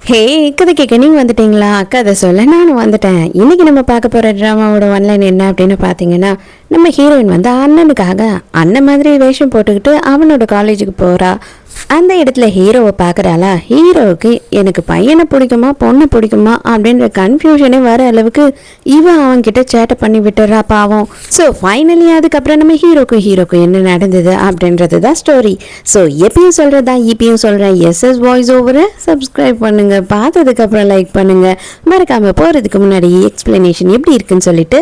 ஹே கதை கேட்க நீங்கள் வந்துட்டீங்களா? கதை சொல்ல நானும் வந்துட்டேன். இன்னைக்கு நம்ம பார்க்க போகிற ட்ராமாவோட ஒன்லைன் என்ன அப்படின்னு பார்த்தீங்கன்னா, நம்ம ஹீரோயின் வந்து அண்ணனுக்காக அண்ணன் மாதிரி வேஷம் போட்டுக்கிட்டு அவனோட காலேஜுக்கு போகிறா. அந்த இடத்துல ஹீரோவை பார்க்குறாளா. ஹீரோவுக்கு எனக்கு பையனை பிடிக்குமா பொண்ணை பிடிக்குமா அப்படின்ற கன்ஃபியூஷனே வர அளவுக்கு இவன் அவன்கிட்ட சேட்டை பண்ணி விட்டுறா பாவம். ஸோ ஃபைனலி அதுக்கப்புறம் நம்ம ஹீரோக்கு என்ன நடந்தது அப்படின்றது தான் ஸ்டோரி. ஸோ எப்பயும் சொல்கிறதா இப்பயும் சொல்கிறேன், எஸ்எஸ் வாய்ஸ் ஓவரை சப்ஸ்கிரைப் பண்ணுங்கள், பார்த்ததுக்கப்புறம் லைக் பண்ணுங்கள், மறக்காமல் போகிறதுக்கு முன்னாடி எக்ஸ்பிளனேஷன் எப்படி இருக்குன்னு சொல்லிட்டு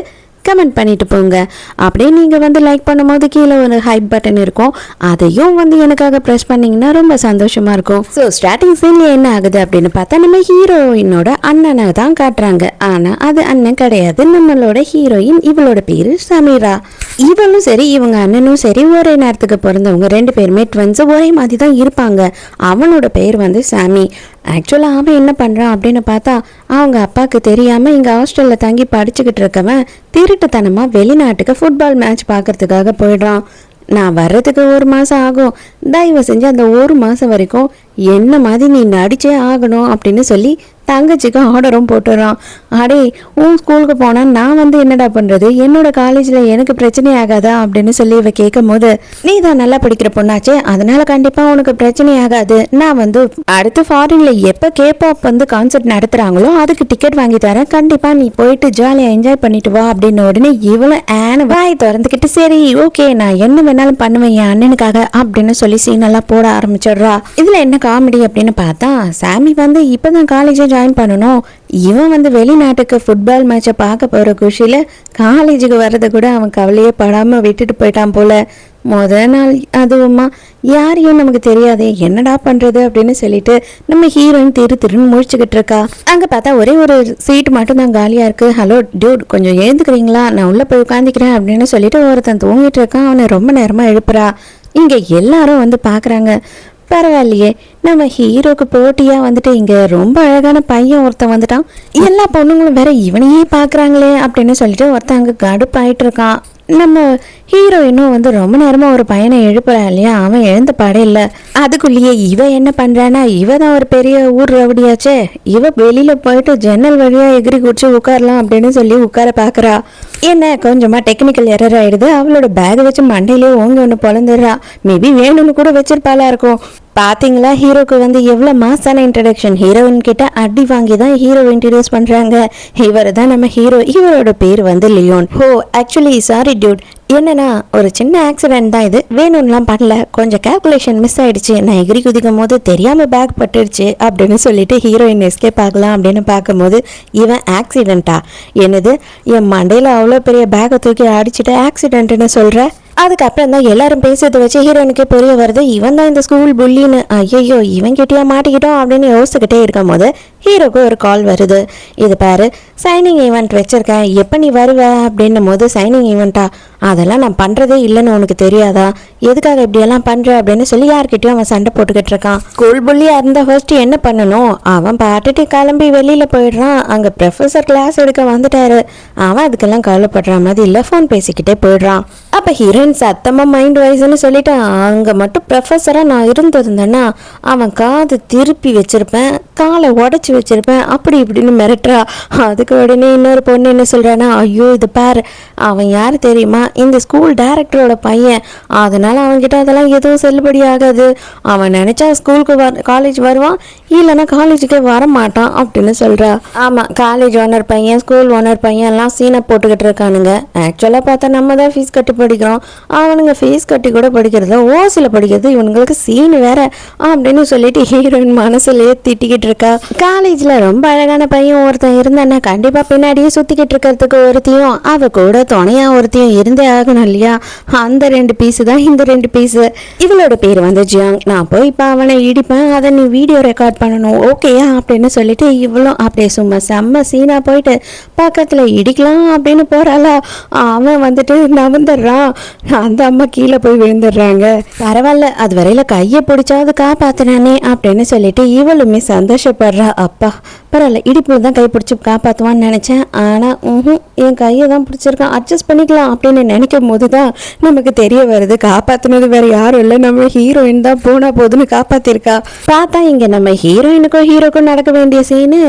கமெண்ட் பண்ணிட்டு போங்க. அப்படியே நீங்கள் வந்து லைக் பண்ணும்போது கீழே ஒரு ஹைப் பட்டன் இருக்கும், அதையும் வந்து எனக்காக ப்ரெஸ் பண்ணிங்கன்னா ரொம்ப சந்தோஷமாக இருக்கும். ஸோ ஸ்டார்டிங் சீனில் என்ன ஆகுது அப்படின்னு பார்த்தா நம்ம ஹீரோயினோட அண்ணனை தான் காட்டுறாங்க. ஆனால் அது அண்ணன் கிடையாது, நம்மளோட ஹீரோயின். இவளோட பேர் சமீரா. இவளும் சரி இவங்க அண்ணனும் சரி ஒரே நேரத்துக்கு பிறந்தவங்க, ரெண்டு பேருமே ட்வின்ஸ், ஒரே மாதிரி தான் இருப்பாங்க. அவனோட பேர் வந்து சாமி. ஆக்சுவலாக அவன் என்ன பண்ணுறான் அப்படின்னு பார்த்தா, அவங்க அப்பாவுக்கு தெரியாமல் இங்கே ஹாஸ்டலில் தங்கி படிச்சுக்கிட்டு இருக்கவன் திருட்டுத்தனமாக வெளிநாட்டுக்கு ஃபுட்பால் மேட்ச் பார்க்கறதுக்காக போயிடுறான். நான் வர்றதுக்கு 1 மாதம் ஆகும், தயவு செஞ்சு அந்த 1 மாதம் வரைக்கும் என்ன மாதிரி நீ நடிச்சே ஆகணும் அப்படின்னு சொல்லி தங்கச்சிக்கு ஆர்டரும் போட்டுறான். அடே உன் ஸ்கூலுக்கு போனால் நான் வந்து என்னடா பண்ணுறது, என்னோட காலேஜில் எனக்கு பிரச்சனை ஆகாதா அப்படின்னு சொல்லி இவ கேட்கும் போது, நீ தான் நல்லா படிக்கிற பொண்ணாச்சே, அதனால கண்டிப்பாக உனக்கு பிரச்சனை ஆகாது, நான் வந்து அடுத்து ஃபாரினில் எப்போ கேபாப் வந்து கான்சர்ட் நடத்துகிறாங்களோ அதுக்கு டிக்கெட் வாங்கி தரேன், கண்டிப்பாக நீ போயிட்டு ஜாலியாக என்ஜாய் பண்ணிட்டு வா அப்படின்னு உடனே இவளும் வாய் திறந்துக்கிட்டு சரி ஓகே நான் என்ன வேணாலும் பண்ணுவேன் என் அண்ணனுக்காக அப்படின்னு சொல்லி சீனெல்லாம் போட ஆரம்பிச்சிடுறா. இதில் என்ன காமெடி அப்படின்னு பார்த்தா, சாமி வந்து இப்போ தான் காலேஜை ஜாயின் பண்ணணும், இவன் வந்து வெளிநாட்டுக்கு ஃபுட்பால் மேட்சை பார்க்க போகிற குஷியில் காலேஜுக்கு வர்றதை கூட அவன் கவலையே படாமல் விட்டுட்டு போயிட்டான் போல. முதல் நாள் அதுவுமா யாரையும் நமக்கு தெரியாதே, என்னடா பண்ணுறது அப்படின்னு சொல்லிட்டு நம்ம ஹீரோயின் திருன்னு முழிச்சுக்கிட்டு இருக்கா. அங்கே பார்த்தா ஒரே ஒரு சீட் மட்டும் தான் காலியாக இருக்குது. ஹலோ டியூட், கொஞ்சம் எழுந்துக்கிறீங்களா, நான் உள்ளே போய் உட்காந்துக்கிறேன் அப்படின்னு சொல்லிட்டு ஒருத்தன் தூங்கிட்டு இருக்கான். அவனை ரொம்ப நேரமாக எழுப்புறா. இங்கே எல்லாரும் வந்து பார்க்குறாங்க. பரவாயில்லையே, நம்ம ஹீரோக்கு போட்டியாக வந்துட்டு இங்கே ரொம்ப அழகான பையன் ஒருத்தன் வந்துட்டான், எல்லா பொண்ணுங்களும் வேற இவனையே பார்க்குறாங்களே அப்படின்னு சொல்லிட்டு ஒருத்தன் அங்கே கடுப்பாயிட்டு இருக்கான். நம்ம ஹீரோயினும் வந்து ரொம்ப நேரமாக ஒரு பையனை எழுப்புறா இல்லையா, அவன் எழுந்த பாடே இல்லை. அதுக்குள்ளேயே இவ என்ன பண்ணுறான்னா, இவ தான் ஒரு பெரிய ஊர் ரவுடியாச்சே, இவ வெளியில் போயிட்டு ஜன்னல் வழியாக எகிரி குடிச்சு உட்காரலாம் அப்படின்னு சொல்லி உட்கார பார்க்குறா. என்ன கொஞ்சமாக டெக்னிக்கல் எரர் ஆகிடுது, அவளோட பேகை வச்சு மண்டையிலே ஓங்கி ஒன்று பொழந்துடுறா. மேபி வேணும்னு கூட வச்சிருப்பாளா இருக்கும். பார்த்தீங்களா ஹீரோக்கு வந்து எவ்வளோ மாசான இன்ட்ரடக்ஷன், ஹீரோயின் கிட்ட அடி வாங்கி தான் ஹீரோ இன்ட்ரடியூஸ் பண்ணுறாங்க. இவர் தான் நம்ம ஹீரோ, இவரோட பேர் வந்து லியோன். ஓ ஆக்சுவலி சாரி டியூட், என்னன்னா ஒரு சின்ன ஆக்சிடென்ட் தான், இது வேணும்லாம் பண்ணல, கொஞ்சம் கேல்குலேஷன் மிஸ் ஆயிடுச்சு, நான் எகிரி குதிக்கும் போது தெரியாமல் பேக் பட்டுடுச்சு அப்படின்னு சொல்லிட்டு ஹீரோயின் எஸ்கேப் ஆகலாம் அப்படின்னு பார்க்கும்போது இவன் ஆக்சிடென்ட்டா, என்னது என் மண்டையில் அவ்வளோ பெரிய பேக்கை தூக்கி அடிச்சுட்டு ஆக்சிடென்ட்னு சொல்கிற. அதுக்கப்புறம் தான் எல்லாரும் பேசுறதை வச்சு ஹீரோனுக்கே புரிய வருது, இவன் தான் இந்த ஸ்கூல் புள்ளின்னு. ஐயோ இவன் கிட்டயா மாட்டிக்கிட்டோம் அப்படின்னு யோசிச்சுக்கிட்டே இருக்கும் போது ஹீரோக்கு ஒரு கால் வருது. இது பாரு சைனிங் ஈவெண்ட் வச்சிருக்கேன், எப்போ நீ வருவ அப்படின்னும் போது, சைனிங் ஈவெண்ட்டா, அதெல்லாம் நான் பண்ணுறதே இல்லைன்னு உனக்கு தெரியாதா, எதுக்காக இப்படியெல்லாம் பண்ணுற அப்படின்னு சொல்லி யார்கிட்டயும் அவன் சண்டை போட்டுக்கிட்டு இருக்கான். ஸ்கூல் புள்ளியாக இருந்தால் ஃபர்ஸ்ட் என்ன பண்ணணும், அவன் பாட்டுட்டு கிளம்பி வெளியில் போயிடுறான். அங்கே ப்ரொஃபஸர் கிளாஸ் எடுக்க வந்துட்டாரு, அவன் அதுக்கெல்லாம் கவலைப்படுற மாதிரி இல்லை, ஃபோன் பேசிக்கிட்டே போயிடுறான். அப்போ ஹீரோயின் சத்தமாக மைண்ட் வைஸ்ன்னு சொல்லிட்டு, அங்கே மட்டும் ப்ரொஃபஸராக நான் இருந்திருந்தேன்னா அவன் காது திருப்பி வச்சிருப்பேன், காலை உடச்சி வச்சிருப்பேன் அப்படி இப்படின்னு மிரட்டுறா. அதுக்கு உடனே இன்னொரு பொண்ணு என்ன சொல்கிறான்னா, ஐயோ இது பாரு அவன் யார் தெரியுமா, இந்த ஸ்கூல் டைரக்டரோட பையன், அதனால அவன்கிட்ட அதெல்லாம் எதுவும் செல்லுபடி ஆகாது, அவன் நினச்சா ஸ்கூலுக்கு காலேஜ் வருவான், இல்லைன்னா காலேஜுக்கே வர மாட்டான் அப்படின்னு சொல்கிறா. ஆமாம், காலேஜ் ஓனர் பையன் ஸ்கூல் ஓனர் பையன் எல்லாம் சீனை போட்டுக்கிட்டு இருக்கானுங்க. ஆக்சுவலாக பார்த்தா நம்ம தான் ஃபீஸ் கட்டி படிக்கிறோம், அவனுங்க ஃபீஸ் கட்டி கூட படிக்கிறத ஓசியில் படிக்கிறது, இவனுங்களுக்கு சீனு வேற அப்படின்னு சொல்லிட்டு ஹீரோயின் மனசுலேயே திட்டிக்கிட்டு இருக்கா. காலேஜில் ரொம்ப அழகான பையன் ஒருத்தன் இருந்தானா கண்டிப்பாக பின்னாடியே சுற்றிக்கிட்டு இருக்கிறதுக்கு ஒருத்தையும் அவ கூட துணையாக ஒருத்தையும் இருந்தே ஆகணும் இல்லையா, அந்த 2 பீஸு தான் இந்த 2 பீஸு. இவளோட பேர் வந்து ஜியாங், நான் போய் இப்போ அவனை இடிப்பேன், அதை நீ வீடியோ ரெக்கார்ட் பண்ணணும் ஓகேயா அப்படின்னு சொல்லிட்டு இவளும் அப்படியே சும்மா செம்ம சீனாக போயிட்டு பக்கத்தில் இடிக்கலாம் அப்படின்னு போகிறாளா, அவன் வந்துட்டு நவந்துடுறான், அந்த அம்மா கீழே போய் விழுந்துடுறாங்க. பரவாயில்ல அது வரையில் கையை பிடிச்சாவது காப்பாத்தினானே அப்படின்னு சொல்லிட்டு இவளுமே சந்தோஷப்படுறா. அப்பா பரவாயில்ல, இடுப்பில் தான் கை பிடிச்சி காப்பாற்றுவான்னு நினச்சேன். ஆனால் என் கையை தான் பிடிச்சிருக்கான், அட்ஜஸ்ட் பண்ணிக்கலாம் அப்படின்னு நினைக்கும் போது தான் நமக்கு தெரிய வருது காப்பாற்றினது வேறு யாரும் இல்லை, நம்ம ஹீரோயின் தான் போனா போதுன்னு காப்பாற்றிருக்கா. பார்த்தா இங்கே நம்ம ஹீரோயினுக்கும் ஹீரோக்கும் நடக்க வேண்டிய சீனு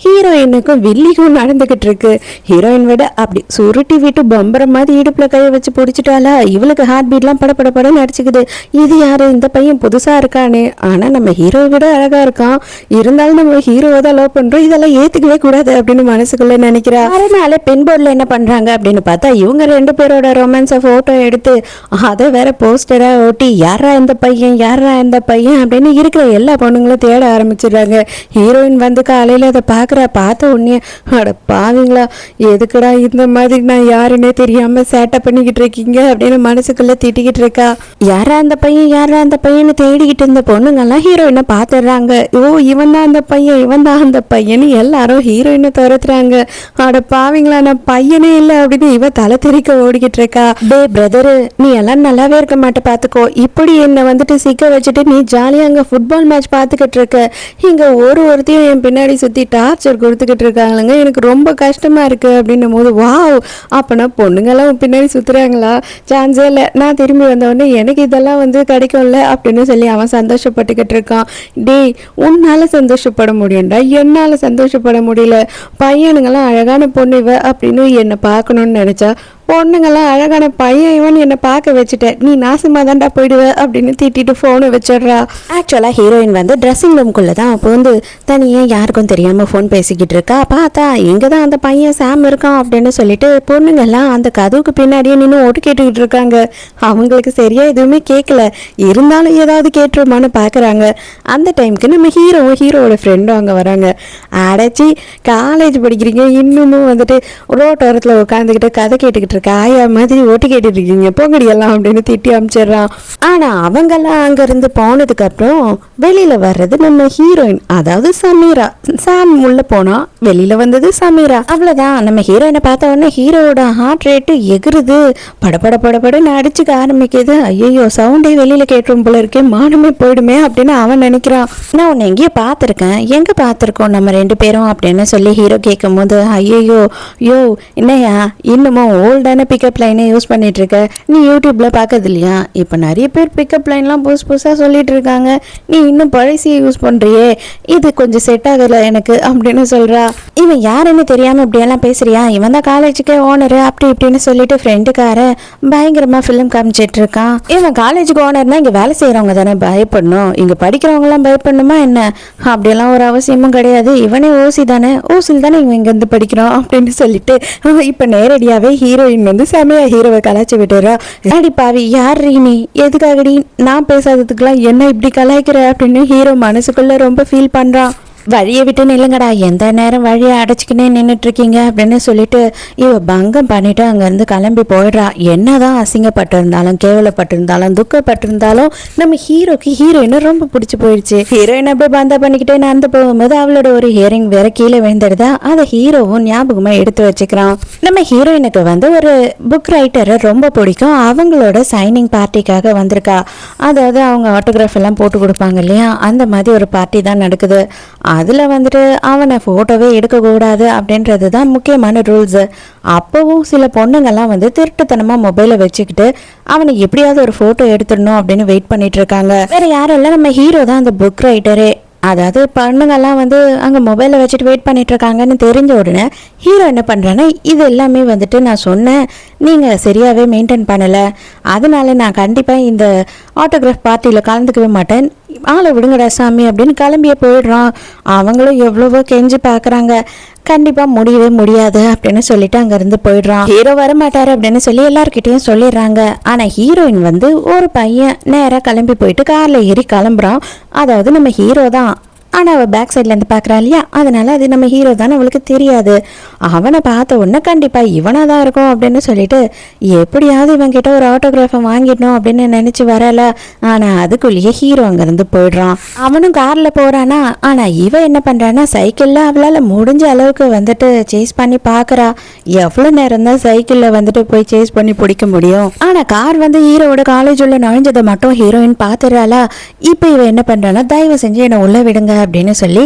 ஹீரோயினுக்கும் வில்லிக்கும் நடந்துகிட்டு இருக்கு. ஹீரோயின் விட அப்படி சுருட்டி விட்டு பம்பர மாதிரி இடுப்புல கையை வச்சு பிடிச்சிட்டாலா, இவளுக்கு ஹார்ட் பீட்லாம் படப்படப்படன்னு அடிச்சுக்குது. இது யாரு, இந்த பையன் புதுசா இருக்கானே, ஆனா நம்ம ஹீரோவை விட அழகா இருக்கான், இருந்தாலும் நம்ம ஹீரோவை தான் லவ் பண்றோம், இதெல்லாம் ஏத்துக்கவே கூடாது அப்படின்னு மனசுக்குள்ள நினைக்கிறா. அதனால பென் போர்டில் என்ன பண்றாங்க அப்படின்னு பார்த்தா இவங்க 2 பேரோட ரொமான்ஸை போட்டோ எடுத்து அதை வேற போஸ்டரா ஓட்டி யாரா இந்த பையன் யாரா இந்த பையன் அப்படின்னு இருக்கிற எல்லா பொண்ணுங்களும் தேட ஆரம்பிச்சிடுறாங்க. ஹீரோயின் வந்து காலையில அதை பார்த்த உடனே அட பாவீங்களா, எதுக்குடா இந்த மாதிரி நான் யாருன்னே தெரியாம சேட்டை பண்ணிக்கிட்டு இருக்கீங்க அப்படின்னு மனசுக்குள்ள திட்டிக்கிட்டு இருக்கா. யாரா அந்த பையன் யாரா அந்த பையன்னு தேடிக்கிட்டு இருந்த பொண்ணுங்கெல்லாம் ஹீரோயினை பார்த்துடுறாங்க. ஓ இவன் தான் அந்த பையன் இவன் தான் அந்த பையன்னு எல்லாரும் ஹீரோயினை துரத்துறாங்க. அட பாவீங்களா, நான் பையனே இல்லை அப்படின்னு இவ தலை தெறிக்க ஓடிக்கிட்டு இருக்கா. டே பிரதரு, நீ எல்லாம் நல்லாவே இருக்க மாட்டே பார்த்துக்கோ, இப்படி என்னை வந்துட்டு சிக்க வச்சுட்டு நீ ஜாலியாக அங்கே ஃபுட்பால் மேட்ச் பார்த்துக்கிட்டு இருக்க, இங்க ஒருத்தையும் என் பின்னாடி சுத்தி டார்ச்சர் கொடுத்துக்கிட்டு இருக்காங்களுங்க, எனக்கு ரொம்ப கஷ்டமா இருக்கு அப்படின்னும் போது வாவ் அப்பனா பொண்ணுங்கெல்லாம் பின்னாடி சுத்துறாங்களா, சான்ஸே இல்லை, நான் திரும்பி வந்தவொடனே எனக்கு இதெல்லாம் வந்து கிடைக்கும்ல அப்படின்னு சொல்லி அவன் சந்தோஷப்பட்டுக்கிட்டு இருக்கான். டேய் உன்னால சந்தோஷப்பட முடியும்டா, என்னால சந்தோஷப்பட முடியல, பையனுங்கெல்லாம் அழகான பொண்ணு இவ அப்படின்னு என்னை பார்க்கணும்னு நினைச்சா பொண்ணுங்கெல்லாம் அழகான பையன் இவன் என்னை பார்க்க வச்சுட்டேன், நீ நாசமாக தான்டா போயிடுவ அப்படின்னு திட்டிட்டு ஃபோனை வச்சிடுறா. ஆக்சுவலாக ஹீரோயின் வந்து ட்ரெஸ்ஸிங் ரூம்குள்ளே தான் அப்போ வந்து தனியாக யாருக்கும் தெரியாமல் ஃபோன் பேசிக்கிட்டு இருக்கா. பார்த்தா இங்கே தான் அந்த பையன் சாம் இருக்கான் அப்படின்னு சொல்லிட்டு பொண்ணுங்கெல்லாம் அந்த கதவுக்கு பின்னாடியே நின்று ஓட்டு கேட்டுக்கிட்டு இருக்காங்க. அவங்களுக்கு சரியாக எதுவுமே கேட்கல, இருந்தாலும் ஏதாவது கேட்டுருமான்னு பார்க்குறாங்க. அந்த டைமுக்கு நம்ம ஹீரோவோட ஃப்ரெண்டும் அங்கே வராங்க. அடைச்சி காலேஜ் படிக்கிறீங்க இன்னமும் வந்துட்டு ரோட்டோரத்தில் உட்காந்துக்கிட்டு கதை கேட்டுக்கிட்டு ஆயா மாதிரி ஓட்டு கேட்டுட்டு இருக்கீங்க போங்கடி எல்லாம் அப்படின்னு திட்டி அமிச்சிடுறான். ஆனா அவங்கெல்லாம் அங்க இருந்து போனதுக்கு அப்புறம் வெளியில வர்றது நம்ம ஹீரோயின், அதாவது சமீரா. சாம் உள்ள போனா வெளியில வந்தது சமீரா. அவ்வளவுதான், நம்ம ஹீரோயினை பார்த்த உடனே ஹீரோவோட ஹார்ட் ரேட்டு எகுறுது, படபடன்னு அடிச்சுக்க ஆரம்பிக்குது. ஐயோ சவுண்டே வெளியில கேட்டுரும் போல இருக்கே, மானமே போயிடுமே அப்படின்னு அவன் நினைக்கிறான். நான் உன்னை எங்கேயோ பார்த்துருக்கேன், எங்க பார்த்துருக்கோம் நம்ம 2 பேரும் அப்படின்னு சொல்லி ஹீரோ கேட்கும் போது ஐயோ யோ என்னையா இன்னமும் ஓல்டான பிக்கப் லைனை யூஸ் பண்ணிட்டு இருக்க, நீ யூடியூப்ல பார்க்கறது இல்லையா, இப்போ நிறைய பேர் பிக்கப் லைன்லாம் புதுசாக சொல்லிட்டு இருக்காங்க, நீ இன்னும் பழசியை யூஸ் பண்றியே, இது கொஞ்சம் செட் ஆகல எனக்கு அப்படின்னு சொல்றா. இவன் யாருன்னு தெரியாம இப்படியெல்லாம் பேசுறியா, இவன் தான் காலேஜுக்கே ஓனரு அப்படி இப்படின்னு சொல்லிட்டு ஃப்ரெண்டுக்கார பயங்கரமா ஃபிலிம் காமிச்சிட்டு இருக்கான். இவன் காலேஜுக்கு ஓனர்னா இங்க வேலை செய்யறவங்க தானே பயப்படணும், இங்க படிக்கிறவங்க எல்லாம் பயப்படணுமா என்ன, அப்படியெல்லாம் ஒரு அவசியமும் கிடையாது, இவனே ஓசி தானே, ஓசில் தானே இவன் இங்க இருந்து படிக்கிறோம் அப்படின்னு சொல்லிட்டு இப்ப நேரடியாவே ஹீரோயின் வந்து செமையா ஹீரோவை கலாய்ச்சி விட்டுறா. அடி பாவி யார் நீ, எதுக்காகடி நான் பேசாததுக்கெல்லாம் என்ன இப்படி கலாய்க்கிற அப்படின்னு ஹீரோ மனசுக்குள்ள ரொம்ப ஃபீல் பண்றான். வழியை விட்டு நில்லுங்கடா, எந்த நேரம் வழியை அடைச்சிக்கினே நின்றுட்டு இருக்கீங்க அப்படின்னு சொல்லிட்டு இவ பங்கம் பண்ணிட்டு அங்கேருந்து கிளம்பி போயிடுறா. என்னதான் அசிங்கப்பட்டிருந்தாலும் கேவலப்பட்டிருந்தாலும் துக்கப்பட்டிருந்தாலும் நம்ம ஹீரோக்கு ஹீரோயினை ரொம்ப பிடிச்சி போயிடுச்சு. ஹீரோயின் அப்படியே பந்தா பண்ணிக்கிட்டே நடந்து போகும்போது அவளோட ஒரு ஹியரிங் வேற கீழே விழுந்துடுதா. அதை ஹீரோவும் ஞாபகமா எடுத்து வச்சுக்கிறான். நம்ம ஹீரோயினுக்கு வந்து ஒரு புக் ரைட்டரை ரொம்ப பிடிக்கும், அவங்களோட சைனிங் பார்ட்டிக்காக வந்திருக்கா. அதாவது அவங்க ஆட்டோகிராஃப் எல்லாம் போட்டு கொடுப்பாங்க இல்லையா, அந்த மாதிரி ஒரு பார்ட்டி தான் நடக்குது. அதில் வந்துட்டு அவனை ஃபோட்டோவே எடுக்கக்கூடாது அப்படின்றது தான் முக்கியமான ரூல்ஸு. அப்போவும் சில பொண்ணுங்கள்லாம் வந்து திருட்டுத்தனமாக மொபைலை வச்சுக்கிட்டு அவனை எப்படியாவது ஒரு ஃபோட்டோ எடுத்துடணும் அப்படின்னு வெயிட் பண்ணிட்டு இருக்காங்க. வேற யாரும் இல்லை, நம்ம ஹீரோ தான் அந்த புக் ரைட்டரே. அதாவது பொண்ணுங்கெல்லாம் வந்து அங்கே மொபைலை வச்சுட்டு வெயிட் பண்ணிட்டு இருக்காங்கன்னு தெரிஞ்ச உடனே ஹீரோ என்ன பண்ணுறான்னா, இது எல்லாமே வந்துட்டு நான் சொன்னேன் நீங்கள் சரியாகவே மெயின்டைன் பண்ணலை, அதனால நான் கண்டிப்பாக இந்த ஆட்டோகிராஃப் பார்ட்டியில் கலந்துக்கவே மாட்டேன், ஆளை விடுங்கடா சாமி அப்படின்னு கிளம்பியே போயிடுறான். அவங்களும் எவ்வளவோ கெஞ்சி பார்க்குறாங்க, கண்டிப்பாக முடியவே முடியாது அப்படின்னு சொல்லிட்டு அங்கேருந்து போயிடுறான். ஹீரோ வரமாட்டாரு அப்படின்னு சொல்லி எல்லார்கிட்டையும் சொல்லிடுறாங்க. ஆனால் ஹீரோயின் வந்து ஒரு பையன் நேராக கிளம்பி போயிட்டு காரில் ஏறி கிளம்புறான். அதாவது நம்ம ஹீரோ தான், ஆனால் அவள் பேக் சைட்லேருந்து பார்க்குறா இல்லையா, அதனால அது நம்ம ஹீரோ தான் அவளுக்கு தெரியாது. அவனை பார்த்த உடனே கண்டிப்பாக இவனாக தான் இருக்கும் அப்படின்னு சொல்லிட்டு எப்படியாவது இவன் கிட்ட ஒரு ஆட்டோகிராஃபை வாங்கிடணும் அப்படின்னு நினச்சி வரல. ஆனால் அதுக்குள்ளேயே ஹீரோ அங்கேருந்து போயிடுறான். அவனும் காரில் போகிறானா, ஆனால் இவன் என்ன பண்ணுறான்னா சைக்கிளில் அவளால் முடிஞ்ச அளவுக்கு வந்துட்டு சேஸ் பண்ணி பார்க்குறா. எவ்வளோ நேரம் தான் சைக்கிளில் வந்துட்டு போய் சேஸ் பண்ணி பிடிக்க முடியும். ஆனால் கார் வந்து ஹீரோவோட காலேஜ் உள்ள நுழைஞ்சதை மட்டும் ஹீரோயின் பார்த்துறாளா. இப்போ இவன் என்ன பண்ணுறான்னா, தயவு செஞ்சு என்னை உள்ளே விடுங்க அப்படின்னு சொல்லி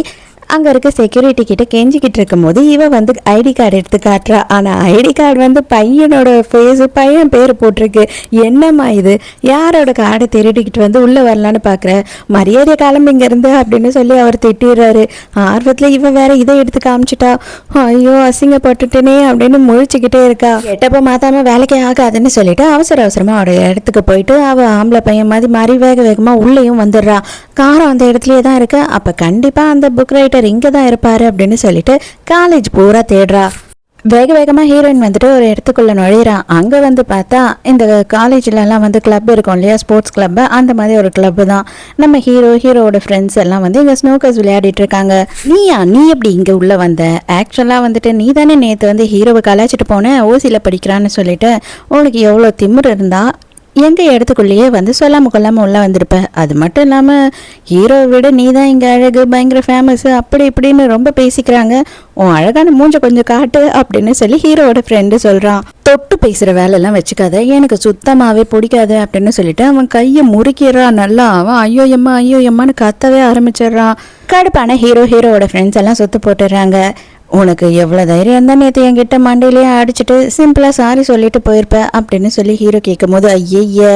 அங்க இருக்க செக்யூரிட்டி கிட்ட கெஞ்சிக்கிட்டு இருக்கும் போது இவ வந்து ஐடி கார்டு எடுத்து காட்டுறா. ஆனா ஐடி கார்டு வந்து பையனோட ஃபேஸ், பையன் பேர் போட்டிருக்கு. என்னம்மா இது, யாரோட கார்டை திருடிக்கிட்டு வந்து உள்ள வரலான்னு பாக்குற, மரியாதை கிளம்பி இங்க இருந்து அப்படின்னு சொல்லி அவர் திட்டிடுறாரு. ஆர்வத்துல இவ வேற இதை எடுத்து காமிச்சிட்டா. ஐயோ அசிங்கப்பட்டுட்டேனே அப்படின்னு முழிச்சுக்கிட்டே இருக்கா. எட்டப்ப மாத்தாம வேலைக்கே ஆகாதுன்னு சொல்லிட்டு அவசர அவசரமா அவட இடத்துக்கு போயிட்டு அவ ஆம்பளை பையன் மாதிரி மாறி வேக வேகமா உள்ளேயும் வந்துடுறா. காரம் அந்த இடத்துலயே தான் இருக்கு. அப்ப கண்டிப்பா அந்த புக் ரைட்டர் இங்க தான் இருப்பாரு அப்படின்னு சொல்லிட்டு காலேஜ் பூரா தேடுறா. வேக வேகமாக ஹீரோயின் வந்துட்டு ஒரு இடத்துக்குள்ளே நுழையிறான். அங்கே வந்து பார்த்தா இந்த காலேஜ்லலாம் வந்து கிளப் இருக்கும் இல்லையா, ஸ்போர்ட்ஸ் கிளப்பு, அந்த மாதிரி ஒரு கிளப்பு தான். நம்ம ஹீரோவோட ஃப்ரெண்ட்ஸ் எல்லாம் வந்து இங்கே ஸ்னூக்கர்ஸ் விளையாடிட்டு இருக்காங்க. நீ எப்படி இங்கே உள்ளே வந்த? ஆக்சுவலாக வந்துட்டு நீ தானே நேற்று வந்து ஹீரோவை கலாச்சிட்டு போன, ஓசியில் படிக்கிறான்னு சொல்லிட்டு. உனக்கு எவ்வளோ திமிரு இருந்தா எங்கள் இடத்துக்குள்ளேயே வந்து சொல்லாமல் கொல்லாமல் உள்ளே வந்திருப்ப. அது மட்டும் இல்லாமல் ஹீரோவை விட நீ தான் இங்கே அழகு, பயங்கர ஃபேமஸ்ஸு, அப்படி இப்படின்னு ரொம்ப பேசிக்கிறாங்க. உன் அழகான மூஞ்ச கொஞ்சம் காட்டு அப்படின்னு சொல்லி ஹீரோவோட ஃப்ரெண்டு சொல்கிறான். தொட்டு பேசுகிற வேலையெல்லாம் வச்சுக்காத, எனக்கு சுத்தமாகவே பிடிக்காது அப்படின்னு சொல்லிட்டு அவன் கையை முறுக்கிறான். நல்லா அவன் ஐயோ எம்மான்னு கத்தவே ஆரம்பிச்சிடுறான். கடுப்பான ஹீரோவோட ஃப்ரெண்ட்ஸ் எல்லாம் சுத்து போட்டுடுறாங்க. உனக்கு எவ்வளோ தைரியம் இருந்தால் நேற்று என்கிட்ட மண்டையிலேயே அடிச்சுட்டு சிம்பிளாக சாரி சொல்லிட்டு போயிருப்ப அப்படின்னு சொல்லி ஹீரோ கேட்கும் போது, ஐய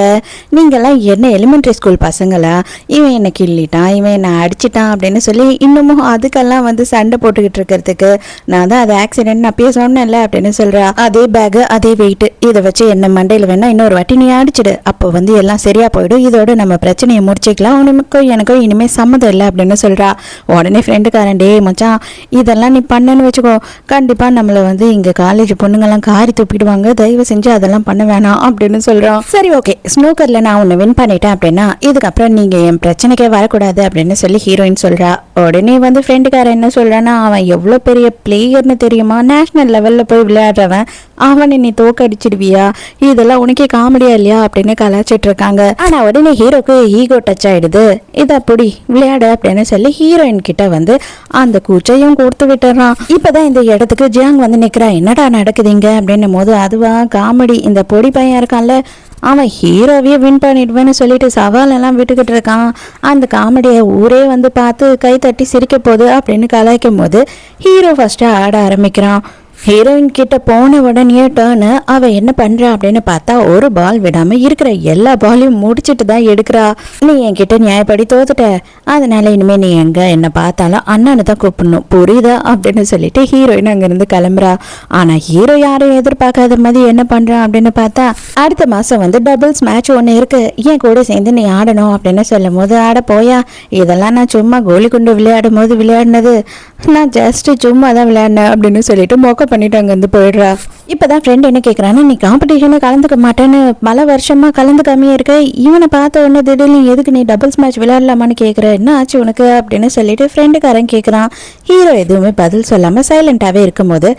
நீங்கள்லாம் என்ன எலிமெண்ட்ரி ஸ்கூல் பசங்களா, இவன் என்னை கிள்ளிட்டான், இவன் என்னை அடிச்சிட்டான் அப்படின்னு சொல்லி இன்னமும் அதுக்கெல்லாம் வந்து சண்டை போட்டுக்கிட்டு இருக்கிறதுக்கு, நான் தான் அது ஆக்சிடென்ட் அப்பயே சொன்னேன்ல அப்படின்னு சொல்கிறா. அதே பேகு அதே வெயிட்டு, இதை வச்சு என்ன மண்டையில் வேணா இன்னொரு வாட்டி நீ அடிச்சிடு, அப்போ வந்து எல்லாம் சரியாக போயிடும், இதோட நம்ம பிரச்சனையை முடிச்சிக்கலாம், உனக்கும் எனக்கும் இனிமேல் சம்மதம் இல்லை அப்படின்னு சொல்கிறா. உடனே ஃப்ரெண்டுக்காரன், டே மச்சான் இதெல்லாம் நீ பண்ணன்னு வச்சுக்கோ, கண்டிப்பா நம்மள வந்து இங்க காலேஜ் பொண்ணுங்கெல்லாம் காரி துப்பிடுவாங்க, தயவு செஞ்சு அதெல்லாம் பண்ண வேணாம் அப்படின்னு சொல்றான். சரி ஓகே, ஸ்னூக்கர்ல நான் உன்னை வின் பண்ணிட்டேன் அப்படின்னா இதுக்கப்புறம் நீங்க என் பிரச்சனைக்கே வரக்கூடாது அப்படின்னு சொல்லி ஹீரோயின் சொல்றா. உடனே வந்து ஃப்ரெண்டுக்காரன் என்ன சொல்றான்னா, அவன் எவ்வளவு பெரிய பிளேயர்னு தெரியுமா, நேஷனல் லெவல்ல போய் விளையாடுறவன், அவனை நீ தோக்கடிச்சிடுவியா, இதெல்லாம் உனக்கே காமெடியா இல்லையா அப்படின்னு கலாச்சிட்டு இருக்காங்க. ஆனா உடனே ஹீரோக்கு ஈகோ டச் ஆயிடுது. இத அப்படி விளையாடு அப்படின்னு சொல்லி ஹீரோயின் கிட்ட வந்து அந்த கூச்சையும் கொடுத்து விட்டுறான். இப்பதான் இந்த இடத்துக்கு ஜியாங் வந்து நிக்கிறா. என்னடா நடக்குதுங்க அப்படின்னும் போது, அதுவா காமெடி, இந்த பொடி பையன் இருக்கான்ல அவன் ஹீரோவையே வின் பண்ணிடுவேன்னு சொல்லிட்டு சவாலெல்லாம் விட்டுக்கிட்டு இருக்கான். அந்த காமெடியை ஊரே வந்து பார்த்து கை தட்டி சிரிக்க போகுது அப்படின்னு கலாய்க்கும் போது ஹீரோ ஃபர்ஸ்ட் ஆட ஆரம்பிக்கிறான். ஹீரோயின் கிட்ட போன உடனே டர்னு அவ என்ன பண்றா அப்படின்னு பார்த்தா, ஒரு பால் விடாம இருக்கிற எல்லா பாலையும் முடிச்சிட்டு தான் எடுக்கிறா. நீ என்கிட்ட நியாயப்படி தோத்துட்ட, அதனால இனிமே நீ எங்க என்ன பார்த்தாலும் அண்ணனு தான் கூப்பிடணும், புரியுதா அப்படின்னு சொல்லிட்டு ஹீரோயின் அங்கிருந்து கிளம்புறா. ஆனா ஹீரோ யாரும் எதிர்பார்க்காத மாதிரி என்ன பண்றான் அப்படின்னு பார்த்தா, அடுத்த மாசம் வந்து டபுள்ஸ் மேட்ச் ஒன்று இருக்கு, என் கூட சேர்ந்து நீ ஆடணும் அப்படின்னு சொல்லும் போது, ஆட போயா, இதெல்லாம் நான் சும்மா கோலி குண்டு விளையாடும் போது விளையாடினது, நான் ஜஸ்ட் சும்மா தான் விளையாடினேன் அப்படின்னு சொல்லிட்டு மொக்க பண்ணிட்டு அங்கேருந்து போயிடுறா. இப்போதான் ஃப்ரெண்ட் என்ன கேட்குறான்னு, நீ காம்படிஷனை கலந்துக்க மாட்டேன்னு பல வருஷமா கலந்துக்காமையே இருக்க, இவனை பார்த்த உடனே திடீர்னு எதுக்கு நீ டபுள்ஸ் மேட்ச் விளையாடலாமான்னு கேட்குற, என்ன ஆச்சு உனக்கு அப்படின்னு சொல்லிட்டு ஃப்ரெண்டுக்காரன் கேட்குறான். ஹீரோ எதுவுமே பதில் சொல்லாமல் சைலண்டாகவே இருக்கும்போது,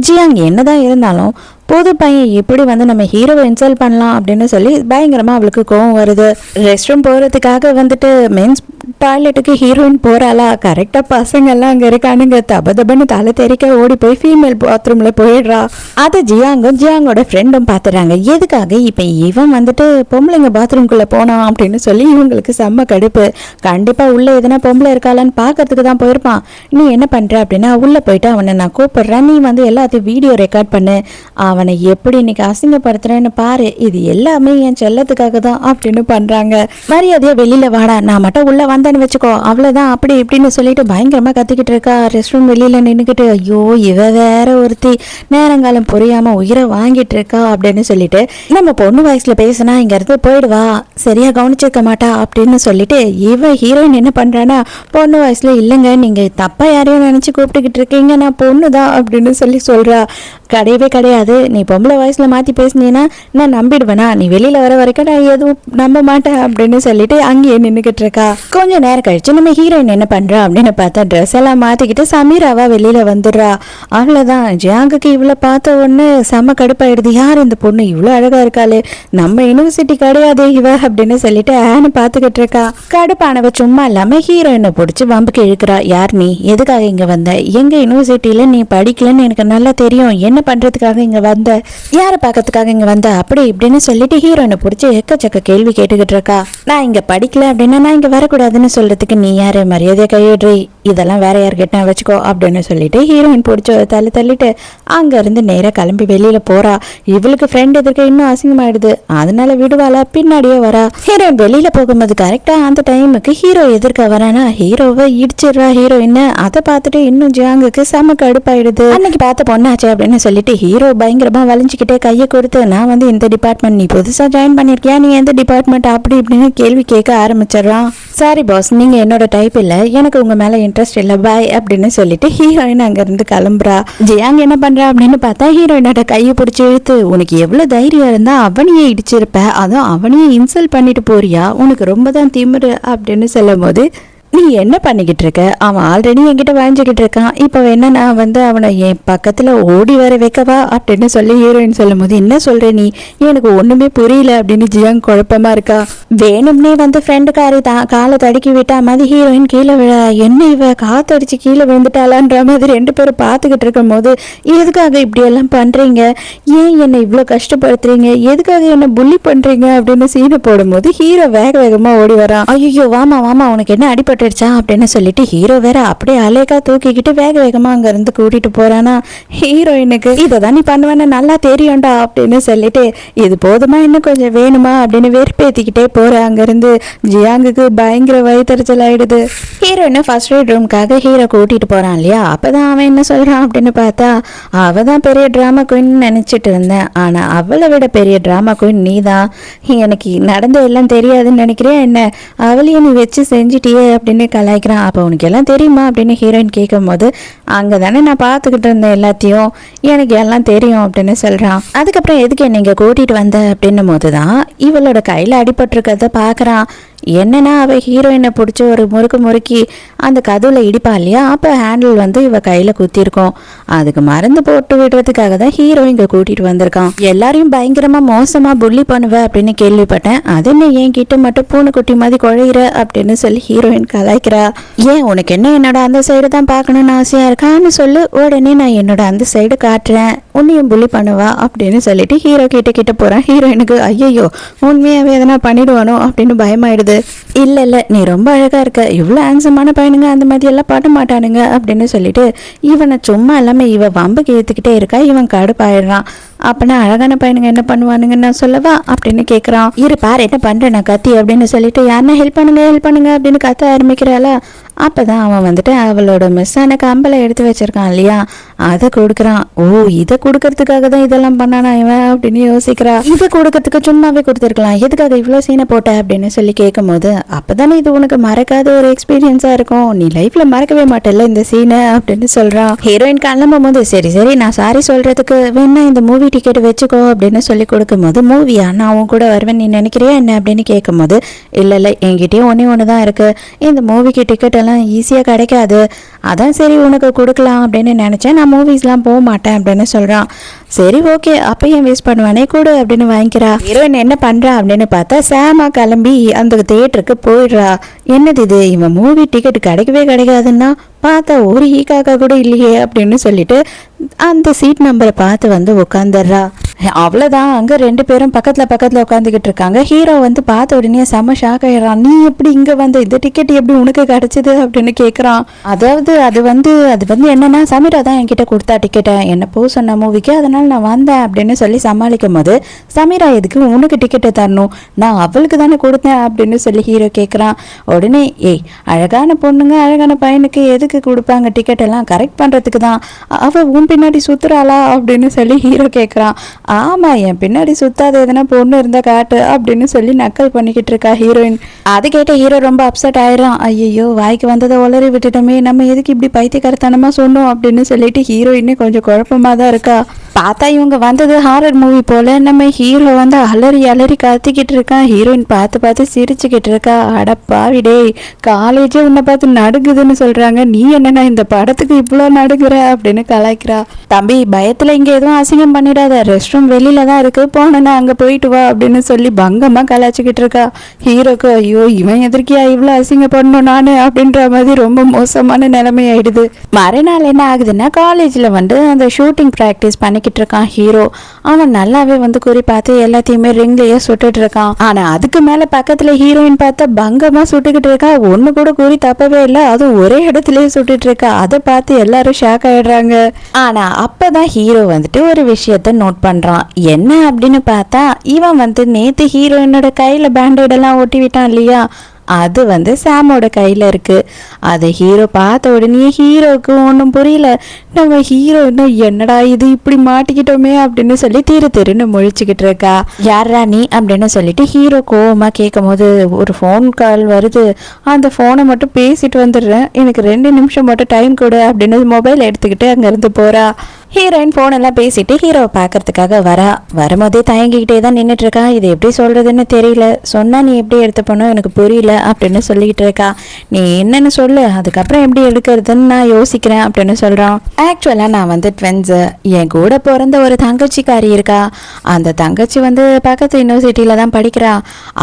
ஜியாங் என்னதான் இருந்தாலும் புது பையன் எப்படி வந்து நம்ம ஹீரோவை இன்சல்ட் பண்ணலாம் அப்படின்னு சொல்லி பயங்கரமாக அவளுக்கு கோவம் வருது. ரெஸ்ட் ரூம் போகிறதுக்காக வந்துட்டு மென்ஸ் டாய்லெட்டுக்கு ஹீரோயின் போகிறாளா, கரெக்டாக பசங்கள்லாம் அங்கே இருக்கானுங்க, தபன்னு தலை தெறிக்க ஓடி போய் ஃபீமேல் பாத்ரூமில் போயிடுறா. அதை ஜியாங்கோட ஃப்ரெண்டும் பார்த்துறாங்க. எதுக்காக இப்போ இவன் வந்துட்டு பொம்பளைங்க பாத்ரூம்குள்ளே போனான் அப்படின்னு சொல்லி இவங்களுக்கு செம்ம கடுப்பு. கண்டிப்பாக உள்ளே எதனா பொம்பளை இருக்காளான்னு பார்க்கறதுக்கு தான் போயிருப்பான். நீ என்ன பண்ணுற அப்படின்னா, உள்ளே போயிட்டு அவனை நான் கூப்பிடுறேன், நீ வந்து எல்லாத்தையும் வீடியோ ரெக்கார்ட் பண்ணு, அவனை எப்படி இன்னைக்கு அசிங்கப்படுத்துறேன்னு பாரு, இது எல்லாமே என் செல்லத்துக்காக தான் அப்படின்னு பண்றாங்க. மரியாதையா வெளியில வாடா, நான் மட்டும் உள்ள வந்தேன்னு வச்சுக்கோ, அவ்வளவுதான் அப்படி இப்படின்னு சொல்லிட்டு பயங்கரமா கத்திக்கிட்டு இருக்கா. ரெஸ்ட் ரூம் வெளியில நின்றுக்கிட்டு, ஐயோ இவ வேற ஒருத்தி நேரங்காலம் புரியாம உயிரை வாங்கிட்டு இருக்கா அப்படின்னு சொல்லிட்டு, நம்ம பொண்ணு வயசுல பேசினா இங்க இருந்து போயிடுவா, சரியா கவனிச்சிருக்க மாட்டா அப்படின்னு சொல்லிட்டு இவ ஹீரோயின் என்ன பண்றானா, பொண்ணு வயசுல இல்லைங்க, நீங்க தப்பா யாரையும் நினைச்சு கூப்பிட்டுக்கிட்டு இருக்கீங்க, நான் பொண்ணுதான் அப்படின்னு சொல்லி சொல்றா. கிடையவே கிடையாது, நீ பொம்பளை வயசுல மாத்தி பேசினீன்னா நான் நம்பிடுவேனா, நீ வெளியில வர வரைக்கும் நான் எதுவும் நம்ப மாட்டேன் அப்படின்னு சொல்லிட்டு அங்கேயே நின்றுகிட்டு இருக்கா. கொஞ்ச நேரம் கழிச்சு நம்ம ஹீரோயின் என்ன பண்றா அப்படின்னு பார்த்தா, ட்ரெஸ் எல்லாம் மாத்திக்கிட்டு சமீராவா வெளியில வந்துடுறா. அவ்வளவுதான், ஜியாங்குக்கு இவ்வளவு பார்த்த உடனே செம கடுப்பாயிடுது, யார் இந்த பொண்ணு இவ்வளவு அழகா இருக்காளே, நம்ம யூனிவர்சிட்டி கிடையாது இவ அப்படின்னு சொல்லிட்டு ஆன்னு பாத்துக்கிட்டு இருக்கா. கடுப்பானவ சும்மா இல்லாம ஹீரோயினை பிடிச்சி வம்புக்கு இழுக்கிறா. யார் நீ, எதுக்காக இங்க வந்த, எங்க யூனிவர்சிட்டியில நீ படிக்கலன்னு எனக்கு நல்லா தெரியும், என்ன பண்றதுக்காக இங்க வந்த, யாரை பார்க்கறதுக்காக இங்க வந்த அப்படி இப்படின்னு சொல்லிட்டு ஹீரோயினை பிடிச்சி எக்கச்சக்க கேள்வி கேட்டுக்கிட்டு இருக்கா. நான் இங்க படிக்கல அப்படின்னா நான் இங்க வரக்கூடாதுன்னு சொல்றதுக்கு நீ யாரு, மரியாதையை கையிடுறி, இதெல்லாம் வேற யார்கிட்ட வச்சுக்கோ அப்படின்னு சொல்லிட்டு ஹீரோயின் பிடிச்ச தள்ளிட்டு அங்கேருந்து நேராக கிளம்பி வெளியில் போகிறா. இவளுக்கு ஃப்ரெண்ட் எதிர்க்க இன்னும் அசிங்கமாயிடுது, அதனால விடுவாளா, பின்னாடியே வரா. ஹீரோயின் வெளியில் போகும்போது கரெக்டாக அந்த டைமுக்கு ஹீரோ எதிர்க்க வரானா ஹீரோவை இடிச்சிடுறா ஹீரோயின். அதை பார்த்துட்டு இன்னும் ஜியாங்குக்கு செம கடுப்பாயிடுது. அன்னைக்கு பார்த்த பொண்ணாச்சு அப்படின்னு சொல்லிட்டு ஹீரோ பயங்கரமாக வளைஞ்சிக்கிட்டே கையை கொடுத்து, நான் வந்து இந்த டிபார்ட்மெண்ட், நீ புதுசாக ஜாயின் பண்ணியிருக்கியா, நீ எந்த டிபார்ட்மெண்ட் அப்படி இப்படின்னு கேள்வி கேட்க ஆரம்பிச்சிடறான். சாரி பாஸ், நீங்க என்னோட டைப் இல்ல, எனக்கு உங்க மேல இன்ட்ரெஸ்ட் இல்ல, பாய் அப்படின்னு சொல்லிட்டு ஹீரோயின் அங்க இருந்து கிளம்புறா. ஜியாங் என்ன பண்றா அப்படின்னு பார்த்தா ஹீரோயினோட கையை பிடிச்சி இழுத்து, உனக்கு எவ்வளவு தைரியம் இருந்தா அவனையே இடிச்சிருப்ப, அதுவும் அவனையே இன்சல்ட் பண்ணிட்டு போறியா, உனக்கு ரொம்ப தான் திமிரு அப்படின்னு சொல்லும் போது, நீ என்ன பண்ணிக்கிட்டு இருக்க, அவன் ஆல்ரெடி என்கிட்ட வாங்கிக்கிட்டு இருக்கான், இப்போ என்ன நான் வந்து அவனை என் பக்கத்தில் ஓடி வர வைக்கவா அப்படின்னு சொல்லி ஹீரோயின் சொல்லும் போது, என்ன சொல்ற நீ, எனக்கு ஒன்றுமே புரியல அப்படின்னு ஜியாங் குழப்பமா இருக்கா. வேணும்னே வந்து ஃப்ரெண்டுக்காரி காலை தடுக்கி விட்டா மாதிரி ஹீரோயின் கீழே விழ, என்ன இவ காத்தடிச்சு கீழே விழுந்துட்டாளான்ற மாதிரி ரெண்டு பேரும் பார்த்துக்கிட்டு இருக்கும் போது, எதுக்காக இப்படி எல்லாம் பண்றீங்க, ஏன் என்னை இவ்வளோ கஷ்டப்படுத்துறீங்க, எதுக்காக என்ன புள்ளி பண்றீங்க அப்படின்னு சீனை போடும்போது ஹீரோ வேக வேகமாக ஓடி வரான். ஐயோ வாமா வாமா, உனக்கு என்ன அடிப்பட்டு அப்படின்னு சொல்லிட்டு ஹீரோ வேற அப்படியே அலேக்கா தூக்கிக்கிட்டு வேக வேகமா அங்க இருந்து கூட்டிட்டு போறானா. ஹீரோயினுக்கு இததான் நீ பண்ணுவேன்னு நல்லா தெரியும்டா அப்படின்னு சொல்லிட்டு, இது போதுமா இன்னும் கொஞ்சம் வேணுமா அப்படின்னு வெறுப்பேத்திக்கிட்டே போற. அங்க இருந்து ஜியாங்குக்கு பயங்கர வயிற்றுச்சல் ஆயிடுது. ஹீரோயினை ஃபர்ஸ்ட் எய்ட் ரூம்காக ஹீரோ கூட்டிட்டு போறான் இல்லையா, அப்பதான் அவன் என்ன சொல்றான் அப்படின்னு பார்த்தா, அவ தான் பெரிய டிராமா குயின் நினைச்சிட்டு இருந்தேன், ஆனா அவளை விட பெரிய டிராமா குயின் நீ தான், எனக்கு நடந்த எல்லாம் தெரியாதுன்னு நினைக்கிறியா என்ன, அவளையும் நீ வச்சு செஞ்சுட்டியே அப்படின்னு கலாய்க்கிறான். அப்போ உனக்கு எல்லாம் தெரியுமா அப்படின்னு ஹீரோயின் கேட்கும் போது, அங்கே தானே நான் பார்த்துக்கிட்டு இருந்தேன் எல்லாத்தையும், எனக்கு எல்லாம் தெரியும் அப்படின்னு சொல்கிறான். அதுக்கப்புறம் எதுக்கு என்னை இங்கே கூட்டிகிட்டு வந்த அப்படின்னும் போது தான் இவளோட கையில் அடிபட்டிருக்கிறத பார்க்குறான். என்னன்னா அவள் ஹீரோயினை பிடிச்சி ஒரு முறுக்கி அந்த கதவுல இடிப்பா இல்லையா, அப்போ ஹேண்டில் வந்து இவ கையில் குத்திருக்கோம், அதுக்கு மருந்து போட்டு விடுறதுக்காக தான் ஹீரோ இங்கே கூட்டிகிட்டு வந்திருக்கான். எல்லாரையும் பயங்கரமாக மோசமாக புள்ளி பண்ணுவேன் அப்படின்னு கேள்விப்பட்டேன், அது என்ன என் கிட்ட மட்டும் பூனைக்குட்டி மாதிரி குழையிற அப்படின்னு சொல்லி ஹீரோயின் கலாய்க்கிறா. ஏன் உனக்கு என்ன என்னோட அந்த சைடு தான் பார்க்கணும்னு ஆசையாக இருக்கான்னு சொல்லு, உடனே நான் என்னோட அந்த சைடு காட்டுறேன், உன்னையும் புள்ளி பண்ணுவா அப்படின்னு சொல்லிட்டு ஹீரோ கிட்ட போகிறேன். ஹீரோயினுக்கு ஐயோ உண்மையாகவே எதனா பண்ணிடுவானோ அப்படின்னு பயமாயிடுது. இல்ல நீ ரொம்ப அழகா இருக்க, இவ்வளவு ஹேண்ட்ஸமான பையனுங்க அந்த மாதிரி எல்லாம் பாட்ட மாட்டானுங்க அப்படின்னு சொல்லிட்டு இவனை சும்மா எல்லாமே இவ வம்புக்கு ஏத்துக்கிட்டே இருக்கா. இவன் கடுப்பாயிடுறான். அப்பனா அழகான பையனுங்க என்ன பண்ணுவானுங்க நான் சொல்லவா அப்படின்னு கேட்குறான். இரு பாரு என்ன பண்றேன் நான் கத்தி அப்படின்னு சொல்லிட்டு, யாருன்னா ஹெல்ப் பண்ணுங்க அப்படின்னு கத்த ஆரம்பிக்கிறாளா. அப்பதான் அவன் வந்துட்டு அவளோட மிஸ்ஸான கம்பலை எடுத்து வச்சிருக்கான் இல்லையா, அதை கொடுக்குறான். ஓ இதை கொடுக்கறதுக்காக தான் இதெல்லாம் பண்ணானா இவன் அப்படின்னு யோசிக்கிறா. இதை கொடுக்கறதுக்கு சும்மாவே கொடுத்துருக்கலாம், எதுக்காக இவ்வளோ சீனை போட்ட அப்படின்னு சொல்லி கேட்கும் போது, அப்பதானே இது உனக்கு மறக்காத ஒரு எக்ஸ்பீரியன்ஸா இருக்கும், நீ லைஃப்ல மறக்கவே மாட்டேல்ல இந்த சீனை அப்படின்னு சொல்றான். ஹீரோயின் கிளம்பும் போது, சரி நான் சாரி சொல்றதுக்கு வேணா இந்த மூவி டிக்கெட் வச்சுக்கோ அப்படின்னு சொல்லி கொடுக்கும்போது, மூவியா நான் உன் கூட வருவேன் நீ நினைக்கிறியா என்ன அப்படின்னு கேட்கும்போது, இல்லை என்கிட்டயும் ஒன்று தான் இருக்கு, இந்த மூவிக்கு டிக்கெட் எல்லாம் ஈஸியாக கிடைக்காது, அதான் சரி உனக்கு கொடுக்கலாம் அப்படின்னு நினச்சேன், நான் மூவிஸ்லாம் போக மாட்டேன் அப்படின்னு சொல்கிறான். சரி ஓகே அப்போ ஏன் வேஸ்ட் பண்ணுவானே கொடு அப்படின்னு வாங்கிக்கிறா. ஹீரோயின் என்ன பண்ணுறா அப்படின்னு பார்த்தா சேமா கிளம்பி அந்த தியேட்டருக்கு போயிடுறா. என்னது இது, இவன் மூவி டிக்கெட் கிடைக்காதுன்னா பார்த்தா ஒரு ஈக்காக்கா கூட இல்லையே அப்படின்னு சொல்லிட்டு அந்த சீட் நம்பரை பார்த்து வந்து உட்காந்துடுறா. அவ்வளோதான், அங்கே ரெண்டு பேரும் பக்கத்தில் உட்காந்துக்கிட்டு இருக்காங்க. ஹீரோ வந்து பார்த்த உடனே செம்ம ஷாக் ஆயிடுறான். நீ எப்படி இங்கே வந்து இந்த டிக்கெட் எப்படி உனக்கு கிடைச்சது அப்படின்னு கேட்குறான். அதாவது அது வந்து என்னன்னா சமீரா தான் என்கிட்ட கொடுத்தா டிக்கெட்டை, என்ன போக சொன்ன மூவிக்கு, அதனால நான் வந்தேன் அப்படின்னு சொல்லி சமாளிக்கும் போது, சமீரா எதுக்கு உனக்கு டிக்கெட்டை தரணும், நான் அவளுக்கு தானே கொடுத்தேன் அப்படின்னு சொல்லி ஹீரோ கேட்குறான். உடனே ஏய் அழகான பொண்ணுங்க அழகான பையனுக்கு எதுக்கு கொடுப்பாங்க டிக்கெட் எல்லாம், கரெக்ட் பண்ணுறதுக்கு தான், அவள் உன் பின்னாடி சுத்துறாளா அப்படின்னு சொல்லி ஹீரோ கேட்குறான். ஆமாம் என் பின்னாடி சுத்தாத எதனா பொண்ணு இருந்தால் காட்டு அப்படின்னு சொல்லி நக்கல் பண்ணிக்கிட்டு இருக்கா ஹீரோயின். அது கேட்ட ஹீரோ ரொம்ப அப்செட் ஆயிடுறான். ஐயோ வாய்க்கு வந்ததை உளறி விட்டுட்டோமே, நம்ம எதுக்கு இப்படி பைத்தியக்காரத்தனமாக சொன்னோம் அப்படின்னு சொல்லிட்டு ஹீரோயினே கொஞ்சம் குழப்பமாக தான் இருக்கா. பார்த்தா இவங்க வந்தது ஹாரர் மூவி போல, நம்ம ஹீரோ வந்து அலறி கத்திக்கிட்டு இருக்கான், ஹீரோயின் பார்த்து சிரிச்சுக்கிட்டு இருக்கா. அடப்பாவிடே காலேஜே உன்னை பார்த்து நடுங்குதுன்னு சொல்றாங்க, நீ என்னன்னா இந்த படத்துக்கு இவ்வளோ நடுங்குற அப்படின்னு கலாய்க்கிறா. தம்பி பயத்துல இங்க எதுவும் அசிங்கம் பண்ணிடாத, ரெஸ்ட் ரூம் பாத்ரூம் வெளியில தான் இருக்கு, போனேன்னா அங்க போயிட்டு வா அப்படின்னு சொல்லி பங்கமா கலாச்சிக்கிட்டு இருக்கா. ஹீரோக்கு ஐயோ இவன் எதிர்க்கியா இவ்வளவு அசிங்கப்படணும் நானு அப்படின்ற மாதிரி ரொம்ப மோசமான நிலைமை ஆயிடுது. மறுநாள் என்ன ஆகுதுன்னா காலேஜ்ல வந்து அந்த ஷூட்டிங் ப்ராக்டிஸ் பண்ணிக்கிட்டு இருக்கான் ஹீரோ. அவன் நல்லாவே வந்து குறி பார்த்து எல்லாத்தையுமே ரிங்லயே சுட்டுட்டு இருக்கான். ஆனா அதுக்கு மேல பக்கத்துல ஹீரோயின் பார்த்தா பங்கமா சுட்டுக்கிட்டு இருக்கா. ஒண்ணு கூட குறி தப்பவே இல்லை, அதுவும் ஒரே இடத்துலயே சுட்டுட்டு இருக்கா. அதை பார்த்து எல்லாரும் ஷாக் ஆயிடுறாங்க. ஆனா அப்பதான் ஹீரோ வந்துட்டு ஒரு விஷயத்த நோட் பண்றான். என்ன அப்படின்னு பார்த்தா இவன் வந்து நேத்து ஹீரோயினோட கையில பேண்டேட் எல்லாம் ஒட்டி விட்டான் இல்லையா, அது வந்து சாமோட கையில இருக்கு. அதை ஹீரோ பார்த்த உடனே ஹீரோவுக்கு ஒன்றும் புரியல. நம்ம ஹீரோ இன்னும் என்னடா இது இப்படி மாட்டிக்கிட்டோமே அப்படின்னு சொல்லி திருன்னு முழிச்சுக்கிட்டு இருக்கா. யாரா நீ அப்படின்னு சொல்லிட்டு ஹீரோ கோவமா கேட்கும் போது ஒரு ஃபோன் கால் வருது. அந்த ஃபோனை மட்டும் பேசிட்டு வந்துடுறேன், எனக்கு 2 நிமிஷம் மட்டும் டைம் கொடு அப்படின்னு மொபைல் எடுத்துக்கிட்டு அங்கேருந்து போறா. ஹீரோயின் ஃபோன் எல்லாம் பேசிட்டு ஹீரோவை பார்க்கறதுக்காக வரும்போதே தயங்கிக்கிட்டே தான் நின்றுட்டு இருக்கா. இது எப்படி சொல்றதுன்னு தெரியல, சொன்னா நீ எப்படி எடுத்துப்பணும் எனக்கு புரியல அப்படின்னு சொல்லிக்கிட்டு இருக்கா. நீ என்னன்னு சொல்லு, அதுக்கப்புறம் எப்படி எடுக்கிறதுன்னு நான் யோசிக்கிறேன் அப்படின்னு சொல்றான். ஆக்சுவலா நான் வந்து ட்வின்ஸ், என் கூட பிறந்த ஒரு தங்கச்சிக்காரி இருக்கா. அந்த தங்கச்சி வந்து பக்கத்து யூனிவர்சிட்டியில தான் படிக்கிறா.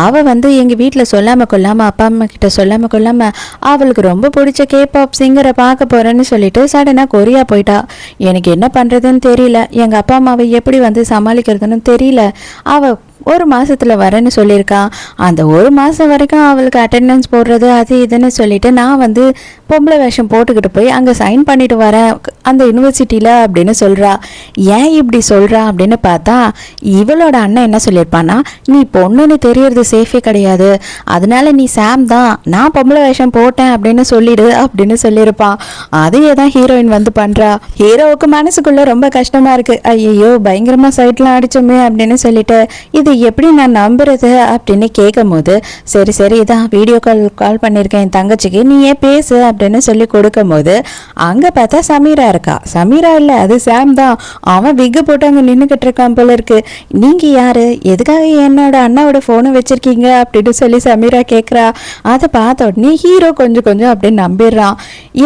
அவ வந்து எங்க வீட்டில் சொல்லாம கொள்ளாம அப்பா அம்மா கிட்ட சொல்லாம கொள்ளாம அவளுக்கு ரொம்ப பிடிச்ச K-pop சிங்கரை பார்க்க போறேன்னு சொல்லிட்டு சடனா கொரியா போயிட்டா. எனக்கு என்ன பண்றதுன்னு தெரியல, எங்க அப்பா அம்மாவை எப்படி வந்து சமாளிக்கிறதுன்னு தெரியல. அவ 1 மாசத்துல வரேன்னு சொல்லியிருக்கா. அந்த 1 மாசம் வரைக்கும் அவளுக்கு அட்டெண்டன்ஸ் போடுறது அது இதுன்னு சொல்லிட்டு நான் வந்து பொம்பளை வேஷம் போட்டுக்கிட்டு போய் அங்கே சைன் பண்ணிட்டு வரேன் அந்த யூனிவர்சிட்டியில் அப்படின்னு சொல்கிறா. ஏன் இப்படி சொல்கிறா அப்படின்னு பார்த்தா இவளோட அண்ணன் என்ன சொல்லியிருப்பான்னா, நீ பொண்ணுன்னு தெரியறது சேஃபே கிடையாது, அதனால நீ சாம் தான், நான் பொம்பளை வேஷம் போட்டேன் அப்படின்னு சொல்லிடு அப்படின்னு சொல்லியிருப்பான். அதையே தான் ஹீரோயின் வந்து பண்ணுறா. ஹீரோவுக்கு மனசுக்குள்ளே ரொம்ப கஷ்டமாக இருக்குது. ஐயோ பயங்கரமாக சைட்லாம் அடிச்சோமே அப்படின்னு சொல்லிட்டு இது எப்படி நான் நம்புறது அப்படின்னு கேட்கும் போது சரி இதான் வீடியோ கால் பண்ணியிருக்கேன் என் தங்கச்சிக்கு, நீ ஏன் பேசு அப்படின்னு சொல்லி கொடுக்கும் போது அங்கே பார்த்தா சமீரா இருக்கா. சமீரா இல்லை, அது சாம் தான். அவன் விக்கு போட்டு அங்கே நின்றுக்கிட்டு இருக்கான் போல இருக்கு. நீங்கள் யாரு, எதுக்காக என்னோட அண்ணாவோட ஃபோனை வச்சிருக்கீங்க அப்படின்னு சொல்லி சமீரா கேட்குறா. அதை பார்த்த உடனே ஹீரோ கொஞ்சம் அப்படின்னு நம்பிடுறான்.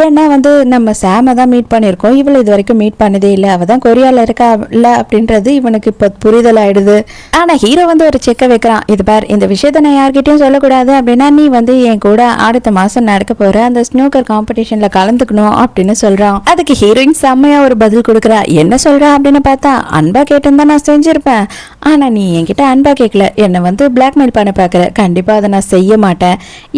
ஏன்னா வந்து நம்ம சாமை தான் மீட் பண்ணியிருக்கோம், இவளை இது வரைக்கும் மீட் பண்ணதே இல்லை, அவள் தான் கொரியாவில் இருக்கா இல்லை அப்படின்றது இவனுக்கு இப்போ புரிதல் ஆயிடுது. ஆனால் ஹீரோ வந்து ஒரு செக்கை வைக்கிறான். இது பார், இந்த விஷயத்த நான் யார்கிட்டயும் சொல்லக்கூடாது அப்படின்னா நீ வந்து என் கூட அடுத்த மாதம் நடக்க போகிற அந்த ஸ்னூக்கர் காம்படிஷன்ல கலந்துக்கணும் அப்படின்னு சொல்றான். அதுக்கு ஹீரோயின் செம்மையா ஒரு பதில் கொடுக்குறா. என்ன சொல்றா அப்படின்னு பார்த்தா, அன்பா கேட்டிருந்தா நான் செஞ்சிருப்பேன், ஆனா நீ என்கிட்ட அன்பா கேட்கல, என்னை வந்து பிளாக்மெயில் பண்ண பார்க்குற, கண்டிப்பா அதை நான் செய்ய மாட்டேன்,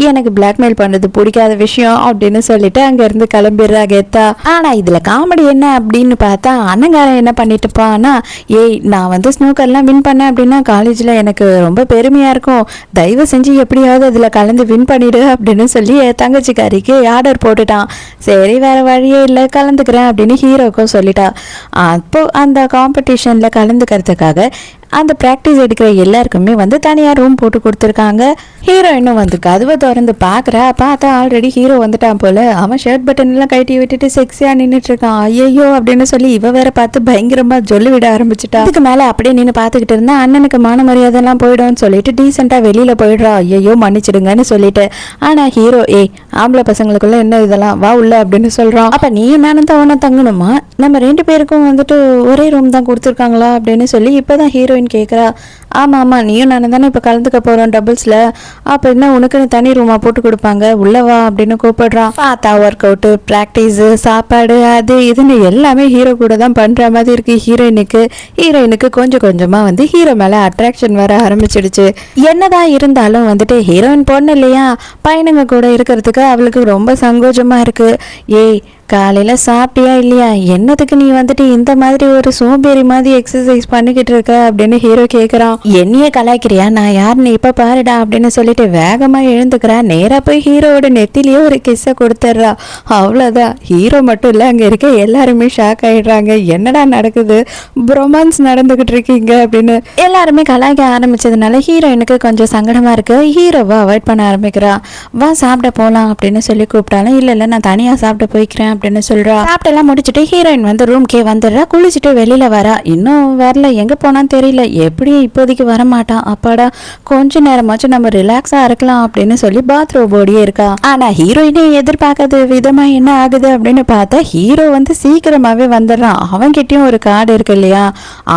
எனக்கு பிளாக்மெயில் பண்ணது பிடிக்காத விஷயம் அப்படின்னு சொல்லிட்டு அங்க இருந்து கிளம்பிடுறா கெத்தா. ஆனா இதுல காமெடி என்ன அப்படின்னு பார்த்தா அண்ணங்காரன் என்ன பண்ணிட்டு இருப்பான்னா, ஏய் நான் வந்து ஸ்னூக்கர்லாம் வின் பண்ணேன் அப்படின்னா காலேஜ்ல எனக்கு ரொம்ப பெருமையா இருக்கும், தயவு செஞ்சு எப்படியாவது அதுல கலந்து வின் பண்ணிடு அப்படின்னு சொல்லி தங்கச்சிக்காரிக்கு ஆர்டர் போட்டுட்டான். சரி வேற வழியே இல்லை கலந்துக்கிறேன் அப்படின்னு ஹீரோக்கும் சொல்லிட்டா. அப்போ அந்த காம்படிஷன்ல கலந்துக்கிறதுக்காக அந்த ப்ராக்டிஸ் எடுக்கிற எல்லாருக்குமே வந்து தனியாக ரூம் போட்டு கொடுத்துருக்காங்க. ஹீரோயினும் வந்து கதவை திறந்து பார்க்குறா. பார்த்தா ஆல்ரெடி ஹீரோ வந்துட்டான் போல. அவன் ஷர்ட் பட்டன் எல்லாம் கட்டி விட்டுட்டு செக்ஸியாக நின்றுட்டு இருக்கான். ஐயோ அப்படின்னு சொல்லி இவ வேற பார்த்து பயங்கரமா சொல்லி விட ஆரம்பிச்சுட்டா. அதுக்கு மேலே அப்படியே நின்று பார்த்துக்கிட்டு இருந்தா அண்ணனுக்கு மான மரியாதைலாம் போயிடும்னு சொல்லிட்டு டீசெண்டாக வெளியில போயிடுறா. ஐயோ மன்னிச்சிடுங்கன்னு சொல்லிட்டு. ஆனா ஹீரோ ஆம்பளை பசங்களுக்குள்ள என்ன இதெல்லாம், வா உள்ள அப்படின்னு சொல்றான். அப்ப நீயும் நானும் தான் ஒன்றா தங்கணுமா, நம்ம 2 பேருக்கும் வந்துட்டு ஒரே ரூம் தான் கொடுத்துருக்காங்களா அப்படின்னு சொல்லி இப்போதான் ஹீரோயின் கேட்குறா. ஆமாம் நீயும் நானும் தானே இப்போ கலந்துக்க போகிறோம் டபுள்ஸில், அப்போ என்ன உனக்குன்னு தனி ரூமாக போட்டு கொடுப்பாங்க, உள்ளவா அப்படின்னு கூப்பிடுறான். பார்த்தா ஒர்க் அவுட்டு ப்ராக்டிஸு சாப்பாடு அது இதுன்னு எல்லாமே ஹீரோ கூட தான் பண்ணுற மாதிரி இருக்குது ஹீரோயினுக்கு கொஞ்சம் கொஞ்சமாக வந்து ஹீரோ மேலே அட்ராக்ஷன் வர ஆரம்பிச்சிடுச்சு. என்னதான் இருந்தாலும் வந்துட்டு ஹீரோயின் பொண்ணு இல்லையா, பையனுங்க கூட இருக்கிறதுக்கு அவளுக்கு ரொம்ப சங்கோஜமாக இருக்குது. காலையில் சாப்பிட்டியா இல்லையா, என்னத்துக்கு நீ வந்துட்டு இந்த மாதிரி ஒரு சோம்பேறி மாதிரி எக்ஸசைஸ் பண்ணிக்கிட்டு இருக்க அப்படின்னு ஹீரோ கேட்குறான். என்னையே கலாய்க்கிறியா, நான் யாருன்னு இப்போ பாருடா அப்படின்னு சொல்லிட்டு வேகமாக எழுந்துக்கிறா. நேராக போய் ஹீரோவோட நெத்திலேயே ஒரு கிஸ்ஸை கொடுத்துட்றா. அவ்வளோதான். ஹீரோ மட்டும் இல்லை, அங்கே இருக்க எல்லாருமே ஷாக் ஆகிடுறாங்க. என்னடா நடக்குது, ரொமான்ஸ் நடந்துக்கிட்டு இருக்கீங்க அப்படின்னு எல்லாருமே கலாய்க்க ஆரம்பிச்சதுனால ஹீரோயினுக்கு கொஞ்சம் சங்கடமாக இருக்குது. ஹீரோவை அவாய்ட் பண்ண ஆரம்பிக்கிறா. வா சாப்பிட போகலாம் அப்படின்னு சொல்லி கூப்பிட்டாலும் இல்லை நான் தனியாக சாப்பிட போய்க்கிறேன் அப்படின்னு சொல்றா. சாப்பிட்டெல்லாம் முடிச்சுட்டு ஹீரோயின் வந்து ரூம்கே வந்துடுறா. குளிச்சுட்டு வெளியில வரா. இன்னும் வரல, எங்க போனான்னு தெரியல. எப்படியும் இப்போதைக்கு வரமாட்டான். அப்பாடா, கொஞ்ச நேரமாச்சும் நம்ம ரிலாக்ஸா இருக்கலாம் அப்படின்னு சொல்லி பாத்ரூம் ஓடியே இருக்கா. ஆனா ஹீரோயினே எதிர்பார்க்காத விதமா என்ன ஆகுது அப்படின்னு பார்த்தா ஹீரோ வந்து சீக்கிரமாவே வந்துடுறான். அவன்கிட்டயும் ஒரு கார்டு இருக்கு இல்லையா,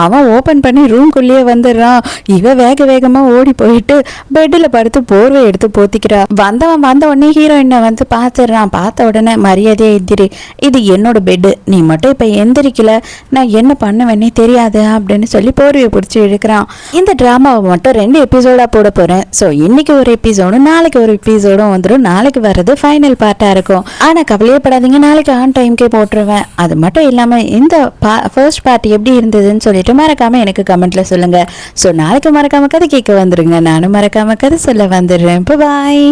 அவன் ஓபன் பண்ணி ரூம்குள்ளேயே வந்துடுறான். இவ வேக வேகமா ஓடி போயிட்டு பெட்டில் படுத்து போர்வை எடுத்து போத்திக்கிறா. வந்தவன் வந்த உடனே ஹீரோயினை வந்து பார்த்துடுறான். பார்த்த உடனே மரியாதையா எந்திரி, இது என்னோட பெட்டு, நீ மட்டும் இப்ப எந்திரிக்கல நான் என்ன பண்ணுவேன்னே தெரியாது அப்படின்னு சொல்லி போர்வையை பிடிச்சி இழுக்கிறான். இந்த டிராமாவை மட்டும் 2 எபிசோடா போட போறேன். ஸோ இன்னைக்கு ஒரு எபிசோடும் நாளைக்கு ஒரு எபிசோடும் வந்துடும். நாளைக்கு வர்றது ஃபைனல் பார்ட்டா இருக்கும். ஆனா கவலையப்படாதீங்க, நாளைக்கு ஆன் டைம்கே போட்டுருவேன். அது மட்டும் இல்லாம இந்த ஃபர்ஸ்ட் பார்ட் எப்படி இருந்ததுன்னு சொல்லிட்டு மறக்காம எனக்கு கமெண்ட்ல சொல்லுங்க. ஸோ நாளைக்கு மறக்காம கதை கேட்க வந்துருங்க. நானும் மறக்காம கதை சொல்ல வந்துடுறேன். பாய்.